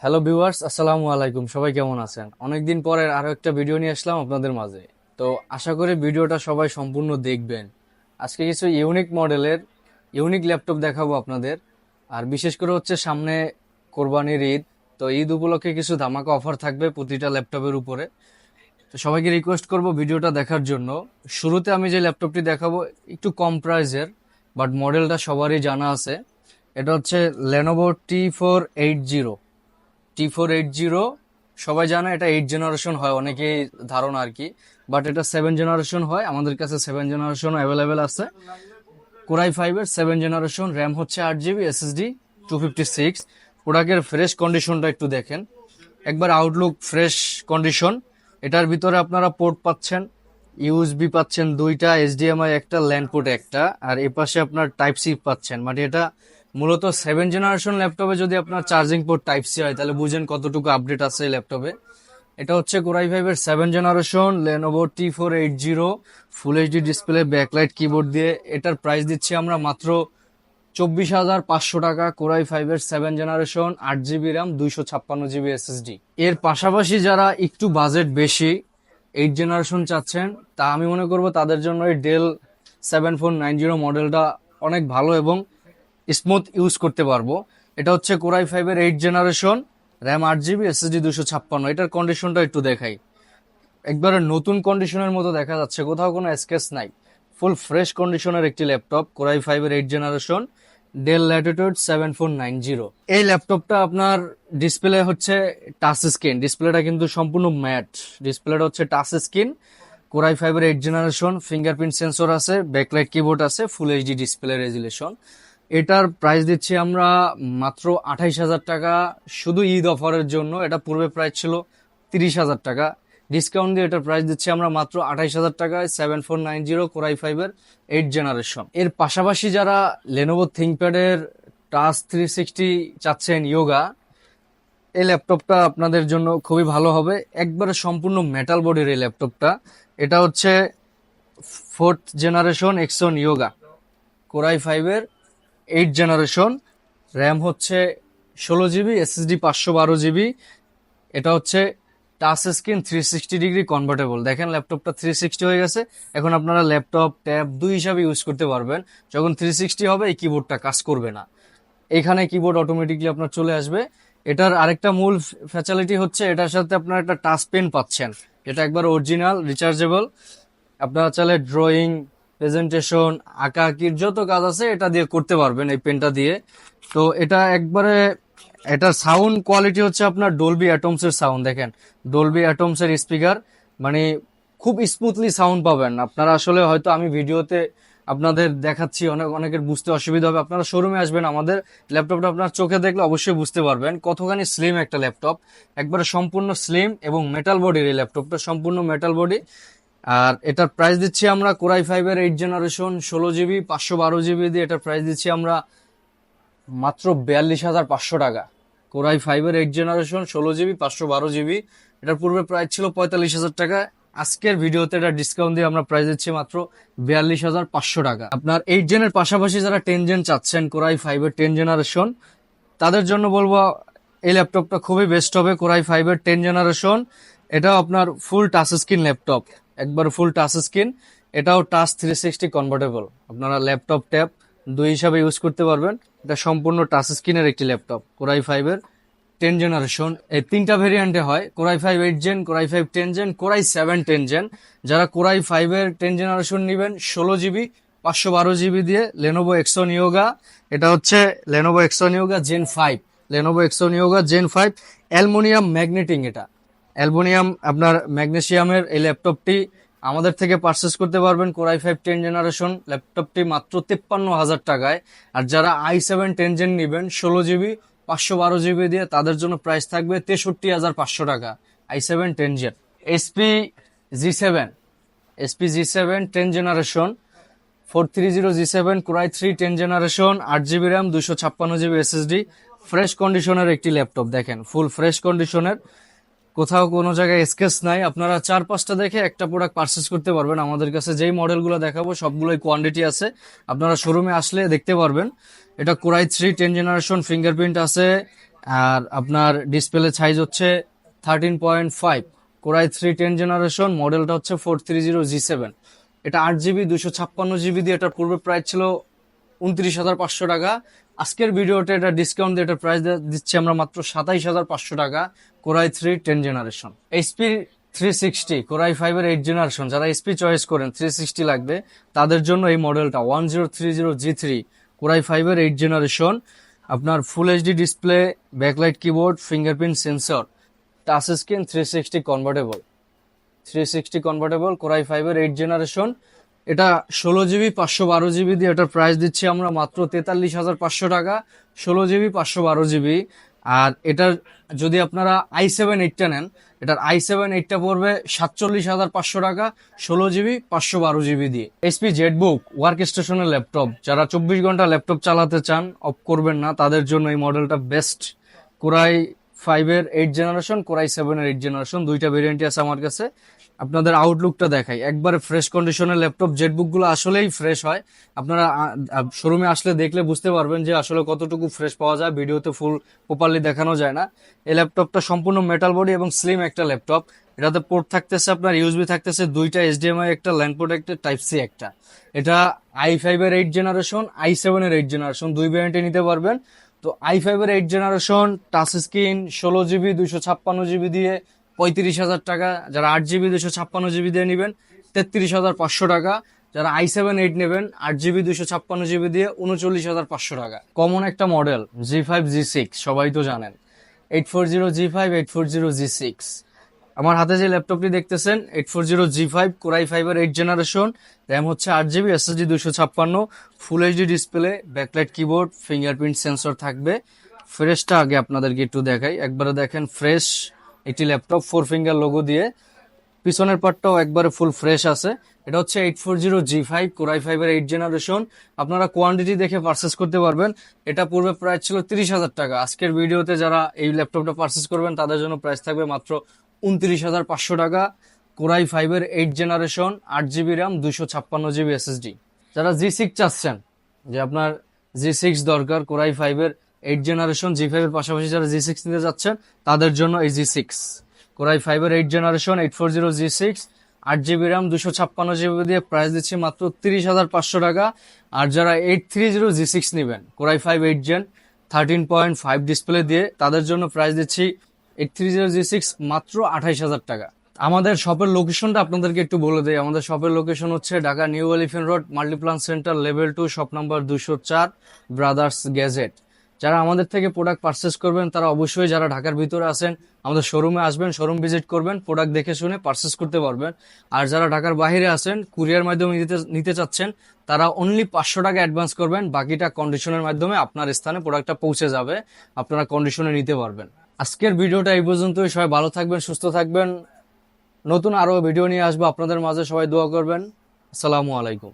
Hello viewers, আসসালামু আলাইকুম। সবাই কেমন আছেন? অনেকদিন পরে আরো একটা ভিডিও নিয়ে আসলাম আপনাদের মাঝে। তো আশা করি ভিডিওটা সবাই সম্পূর্ণ দেখবেন। আজকে কিছু ইউনিক মডেলের ইউনিক ল্যাপটপ দেখাবো আপনাদের। আর বিশেষ করে হচ্ছে সামনে কোরবানির ঈদ। তো ঈদ উপলক্ষে কিছু ধামাকা অফার থাকবে প্রতিটা ল্যাপটপের উপরে। তো সবাইকে রিকোয়েস্ট করব ভিডিওটা দেখার জন্য। শুরুতে আমি যে ল্যাপটপটি দেখাবো একটু কম প্রাইসের, বাট মডেলটা সবারই জানা আছে। এটা হচ্ছে লেনোভো T480। T480 সবাই জানে এটা 8 জেনারেশন হয়, অনেকেই ধারণা আর কি। বাট এটা 7 জেনারেশন হয়, আমাদের কাছে 7 জেনারেশন অ্যাভেলেবেল আছে। কোরাই 5-এর 7 জেনারেশন, র্যাম হচ্ছে 8 জিবি, এসএসডি 256। প্রোডাক্টের ফ্রেশ কন্ডিশনটা একটু দেখেন, একবার আউটলুক ফ্রেশ কন্ডিশন। এটার ভিতরে আপনারা পোর্ট পাচ্ছেন, ইউএসবি পাচ্ছেন দুইটা, এইচডিএমআই একটা, ল্যান্ড পোর্ট একটা, আর এ পাশে আপনার টাইপ সি পাচ্ছেন। মানে এটা মূলত 7 জেনারেশন ল্যাপটপে যদি আপনার চার্জিং পোর্ট টাইপ সি হয় তাহলে বুঝেন কতটুকু আপডেট আছে এই ল্যাপটপে। এটা হচ্ছে কোরাই 5-এর 7 generation Lenovo T480, full HD display, backlight keyboard দিয়ে। এটার প্রাইস দিচ্ছি আমরা মাত্র 24,500 টাকা। কোরাই 5-এর 7 generation, 8 GB RAM, 256 GB SSD. এর পাশাপাশি যারা একটু বাজেট বেশি, 8 জেনারেশন চাচ্ছেন, তা আমি মনে করব তাদের জন্য এই ডেল 7490 মডেলটা অনেক ভালো এবং স্মুথ ইউজ করতে পারবো। এটা হচ্ছে কোরাই 5-এর 8 জেনারেশন, র্যাম 8 জিবি, এসএসডি 256। এটার কন্ডিশনটা একটু দেখাই, একবারে নতুন কন্ডিশনের মতো দেখা যাচ্ছে, কোথাও কোনো স্কেচ নাই। ফুল ফ্রেশ কন্ডিশনের একটি ল্যাপটপ, কোরাই 5-এর 8 জেনারেশন, ডেল ল্যাটিটিউড 7490। এই ল্যাপটপটা আপনার ডিসপ্লে হচ্ছে টাচ স্ক্রিন, ডিসপ্লেটা কিন্তু সম্পূর্ণ ম্যাট। ডিসপ্লেটা হচ্ছে টাচ স্ক্রিন। কোরাই 5-এর 8 জেনারেশন, ফিঙ্গারপ্রিন্ট সেন্সর আছে, ব্যাকলাইট কিবোর্ড আছে, ফুল এইচডি ডিসপ্লে রেজুলেশন। এটার প্রাইস দিচ্ছি আমরা মাত্র 28,000 টাকা, শুধু ঈদ অফারের জন্য। এটা পূর্বে প্রাইস ছিল 30,000 টাকা, ডিসকাউন্ট দিয়ে এটার প্রাইস দিচ্ছি আমরা মাত্র 28,000 টাকায়। 7490 কোরাই 5-এর 8 জেনারেশন। এর পাশাপাশি যারা লেনোভো থিংকপ্যাডের টাচ 360 চাচ্ছেন ইয়োগা, এই ল্যাপটপটা আপনাদের জন্য খুবই ভালো হবে। একবারে সম্পূর্ণ মেটাল বডির এই ল্যাপটপটা। এটা হচ্ছে 4th generation X one Yoga, core i 5-এর 8 জেনারেশন, র্যাম হচ্ছে 16 জিবি, এসএসডি 512 জিবি। এটা হচ্ছে টাচ স্ক্রিন, 360 ডিগ্রি কনভার্টেবল। দেখেন ল্যাপটপটা 360 হয়ে গেছে। এখন আপনারা ল্যাপটপ ট্যাব দুই হিসাবে ইউজ করতে পারবেন। যখন 360 হবে এই কিবোর্ডটা কাজ করবে না, এখানে কিবোর্ড অটোমেটিকলি আপনার চলে আসবে। এটার আরেকটা মূল ফ্যাসিলিটি হচ্ছে এটার সাথে আপনার একটা টাচ পেন পাচ্ছেন, যেটা একবার অরিজিনাল রিচার্জেবল। আপনারা চাইলে ড্রয়িং, প্রেজেন্টেশন, আঁকাআঁকির যত কাজ আছে এটা দিয়ে করতে পারবেন এই পেনটা দিয়ে। তো এটা একবারে, এটার সাউন্ড কোয়ালিটি হচ্ছে আপনার ডলবি অ্যাটমস এর সাউন্ড। দেখেন ডলবি অ্যাটমস এর স্পিকার, মানে খুব স্মুথলি সাউন্ড পাবেন আপনারা। আসলে হয়তো আমি ভিডিওতে আপনাদের দেখাচ্ছি, অনেকের বুঝতে অসুবিধা হবে। আপনারা শোরুমে আসবেন, আমাদের ল্যাপটপটা আপনার চোখে দেখলে অবশ্যই বুঝতে পারবেন কতখানি স্লিম একটা ল্যাপটপ। একবারে সম্পূর্ণ স্লিম এবং মেটাল বডির এই ল্যাপটপটা, সম্পূর্ণ মেটাল বডি। আর এটার প্রাইস দিচ্ছি আমরা কোরাই 5-এর 8 জেনারেশন 16 জিবি 512 জিবি দিয়ে এটার প্রাইস দিচ্ছি আমরা মাত্র 42,500 টাকা। কোরাই 5-এর 8 জেনারেশন 16 জিবি 512 জিবি, এটার পূর্বে প্রাইস ছিল 45,000 টাকা। আজকের ভিডিওতে এটা ডিসকাউন্ট দিয়ে আমরা প্রাইস দিচ্ছি মাত্র 42,500 টাকা। আপনার 8 জেনের পাশাপাশি যারা 10 জেন চাচ্ছেন, কোরাই 5-এর 10 জেনারেশন, তাদের জন্য বলবো এই ল্যাপটপটা খুবই বেস্ট হবে। কোরাই 5-এর 10 জেনারেশন, এটাও আপনার ফুল টাচ স্ক্রিন ল্যাপটপ, একবার ফুল টাচ স্ক্রিন। এটাও টাচ 360 কনভার্টেবল, আপনারা ল্যাপটপ ট্যাব দুই হিসাবে ইউজ করতে পারবেন। এটা সম্পূর্ণ টাচ স্ক্রিনের একটি ল্যাপটপ, কোরাই 5-এর 10 জেনারেশন। এই তিনটা ভেরিয়েন্টে হয়, core i 5 8 gen, core i 5 10 gen, core i 7 10 gen. যারা কোরাই 5-এর 10 জেনারেশন নেবেন 16 জিবি 512 জিবি দিয়ে, লেনোভো এক্সন ইয়োগা। এটা হচ্ছে Lenovo X one Yoga gen 5, Lenovo X one Yoga gen 5, aluminium ম্যাগনেটিং। এটা অ্যালুমিনিয়াম আপনার ম্যাগনেসিয়ামের এই ল্যাপটপটি আমাদের থেকে পারচেস করতে পারবেন। কোরাই 5 10 জেনারেশন ল্যাপটপটি মাত্র 53,000 টাকায়। আর যারা i7 10 জেন নেবেন 16 জিবি 512 জিবি দিয়ে, তাদের জন্য প্রাইস থাকবে 63,500 টাকা। i7 10 gen SP G7, SP G7 10 generation 430 G7, core i 3 10 generation, 8 GB RAM, 256 GB SSD. Fresh কন্ডিশনের একটি ল্যাপটপ, দেখেন ফুল ফ্রেশ কন্ডিশনের, কোথাও কোনো জায়গায় স্কেচ নাই। আপনারা 4-5টা দেখে একটা প্রোডাক্ট পারচেস করতে পারবেন। আমাদের কাছে যেই মডেলগুলো দেখাবো সবগুলোই কোয়ান্টিটি আছে, আপনারা শোরুমে আসলে দেখতে পারবেন। এটা কোরাই 3 10 জেনারেশন, ফিঙ্গারপ্রিন্ট আছে, আর আপনার ডিসপ্লে সাইজ হচ্ছে 13.5, কোরাই 3 10 জেনারেশন, মডেলটা হচ্ছে 430G7। এটা 8 জিবি 256 জিবি দিয়ে, এটার পূর্বে প্রাইস ছিল 29,500 টাকা। আজকের ভিডিওতে এটা ডিসকাউন্ট দিয়ে এটার প্রাইস দিচ্ছি আমরা মাত্র 27,500 টাকা। Core i 3 10 generation. HP 360 core i 5 generation, যারা এসপি চয়েস করেন 360 লাগবে তাদের জন্য এই মডেলটা 1030G3 কোরাই 5 জেনারেশন। আপনার full HD display, backlight keyboard, fingerprint sensor, touch screen, 360 convertible core i 5 generation. এটা 16 জিবি 512 জিবি দিয়ে, এটার প্রাইস দিচ্ছি আমরা মাত্র 43,500 টাকা। 16 জিবি 512 জিবি। আর এটার যদি আপনারা i7-8টা নেন, এটার i7-8টা পড়বে 47,500 টাকা 16 জিবি 512 জিবি দিয়ে। এইচপি জেটবুক ওয়ার্ক স্টেশনের ল্যাপটপ, যারা 24 ঘন্টা ল্যাপটপ চালাতে চান, অফ করবেন না, তাদের জন্য এই মডেলটা best. Core i 5 generation, core i 7 generation, দুইটা ভেরিয়েন্টই আছে আমার কাছে। আপনাদের আউটলুকটা দেখাই, একবারে ফ্রেশ কন্ডিশনের ল্যাপটপ। জেটবুক গুলো আসলেই ফ্রেশ হয়, আপনারা শোরুমে আসলে দেখলে বুঝতে পারবেন যে আসলে কতটুকু ফ্রেশ পাওয়া যায়, ভিডিওতে ফুল প্রপারলি দেখানো যায় না। এই ল্যাপটপটা সম্পূর্ণ মেটাল বডি এবং স্লিম একটা ল্যাপটপ। এটাতে পোর্ট থাকতেছে আপনার ইউএসবি থাকতেছে দুইটা, এইচডিএমআই একটা, ল্যান্ড পোর্ট একটা, টাইপ সি একটা। এটা i5 জেনারেশন, i7 জেনারেশন, দুই ভ্যারিয়েন্টে নিতে পারবেন। তো i5 generation, touch screen, 16 GB 256 GB দিয়ে 35,000 টাকা। যারা 8 জিবি 256 জিবি দিয়ে নেবেন 33,500 টাকা। যারা i7 নেবেন 8 জিবি 256 জিবি দিয়ে 39,500 টাকা। কমন একটা মডেল G5 G6, সবাই তো জানেন। 840G5 840G6। আমার হাতে যে ল্যাপটপটি দেখতেছেন 840G5 কোরাই 5 জেনারেশন, র্যাম হচ্ছে 8 জিবি, এসএসডি 256, ফুল HD display, backlight keyboard, fingerprint sensor থাকবে। ফ্রেশটা আগে আপনাদেরকে একটু দেখাই, একবারে দেখেন ফ্রেশ একটি ল্যাপটপ, 4 ফিঙ্গার লোগো দিয়ে। পিছনের পার্টটাও একবারে ফুল ফ্রেশ আছে। এটা হচ্ছে 840G5 কোরাই 5 জেনারেশন। আপনারা কোয়ান্টিটি দেখে পারচেস করতে পারবেন। এটা পূর্বে প্রাইস ছিল 30,000 টাকা। আজকের ভিডিওতে যারা এই ল্যাপটপটা পারচেস করবেন তাদের জন্য প্রাইস থাকবে মাত্র 29,500 টাকা। Core i 5 generation, 8 GB RAM, 256 GB SSD. যারা G6 চাচ্ছেন, যে আপনার G6 দরকার, কোরাই 5 জেনারেশন G5 পাশাপাশি যারা G6 নিতে যাচ্ছেন তাদের জন্য এই G6 core i 5 generation 840G6, 8 GB RAM, 256 GB দিয়ে প্রাইস দিচ্ছি মাত্র 30,500 টাকা। আর যারা 830G6 নেবেন কোরাই 5 জেন 13.5 ডিসপ্লে দিয়ে, তাদের জন্য প্রাইস দিচ্ছি 830G6 মাত্র 28,000 টাকা। আমাদের শপের লোকেশনটা আপনাদেরকে একটু বলে দেই। আমাদের শপের লোকেশন হচ্ছে Dhaka new elephant road, Multiplan centre, level 2, shop number 204, brothers gadget. যারা আমাদের থেকে প্রোডাক্ট পারচেস করবেন তারা অবশ্যই, যারা ঢাকার ভিতরে আছেন, আমাদের শোরুমে আসবেন, শোরুম ভিজিট করবেন, প্রোডাক্ট দেখে শুনে পারচেস করতে পারবেন। আর যারা ঢাকার বাইরে আছেন, কুরিয়ার মাধ্যমে নিতে চাচ্ছেন, তারা অনলি 500 টাকা অ্যাডভান্স করবেন, বাকিটা কন্ডিশনের মাধ্যমে আপনার স্থানে প্রোডাক্টটা পৌঁছে যাবে, আপনারা কন্ডিশনে নিতে পারবেন। আজকের ভিডিওটা এই পর্যন্তই। সবাই ভালো থাকবেন, সুস্থ থাকবেন। নতুন আরো ভিডিও নিয়ে আসবো আপনাদের মাঝে, সবাই দোয়া করবেন। আসসালামু আলাইকুম।